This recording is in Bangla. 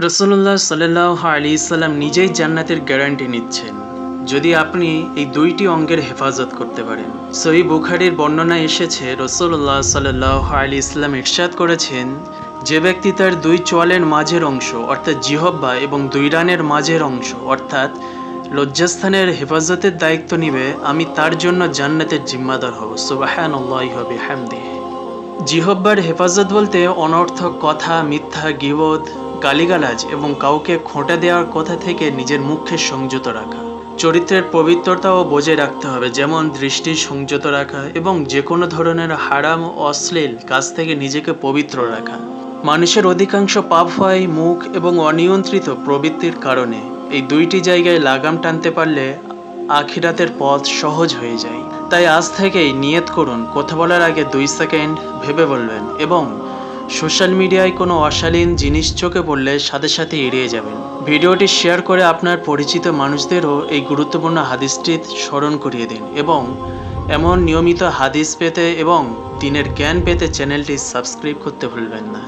রাসূলুল্লাহ সাল্লাল্লাহু আলাইহি সাল্লাম নিজেই জান্নাতের গ্যারান্টি নিচ্ছেন যদি আপনি এই দুইটি অঙ্গের হেফাজত করতে পারেন। সহিহ বুখারীর বর্ণনায় এসেছে, রাসূলুল্লাহ সাল্লাল্লাহু আলাইহি সাল্লাম ইরশাদ করেছেন, যে ব্যক্তি তার দুই চোয়ালের মাঝের অংশ অর্থাৎ জিহ্বা এবং দুই রানের মাঝের অংশ অর্থাৎ লজ্জাস্থানের হেফাজতের দায়িত্ব নিবে, আমি তার জন্য জান্নাতের জিম্মাদার হব। সুবহানাল্লাহি ওয়া বিহামদিহি। জিহ্বার হেফাজত বলতে অনর্থক কথা, মিথ্যা, গীবত, গালিগালাজ এবং কাউকে খোঁটা দেওয়ার কথা থেকে নিজের মুখকে সংযত রাখা। চরিত্রের পবিত্রতাও বজায় রাখতে হবে, যেমন দৃষ্টি সংযত রাখা এবং যে কোনো ধরনের হারাম ও অশ্লীল কাজ থেকে নিজেকে পবিত্র রাখা। মানুষের অধিকাংশ পাপ হয় মুখ এবং অনিয়ন্ত্রিত প্রবৃত্তির কারণে। এই দুইটি জায়গায় লাগাম টানতে পারলে আখিরাতের পথ সহজ হয়ে যায়। তাই আজ থেকেই নিয়ত করুন, কথা বলার আগে 2 সেকেন্ড ভেবে বলবেন এবং সোশ্যাল মিডিয়ায় কোনো অশালীন জিনিস চোখে পড়লে সাথে সাথে এড়িয়ে যাবেন। ভিডিওটি শেয়ার করে আপনার পরিচিত মানুষদেরও এই গুরুত্বপূর্ণ হাদিসটি স্মরণ করিয়ে দিন এবং এমন নিয়মিত হাদিস পেতে এবং দিনের জ্ঞান পেতে চ্যানেলটি সাবস্ক্রাইব করতে ভুলবেন না।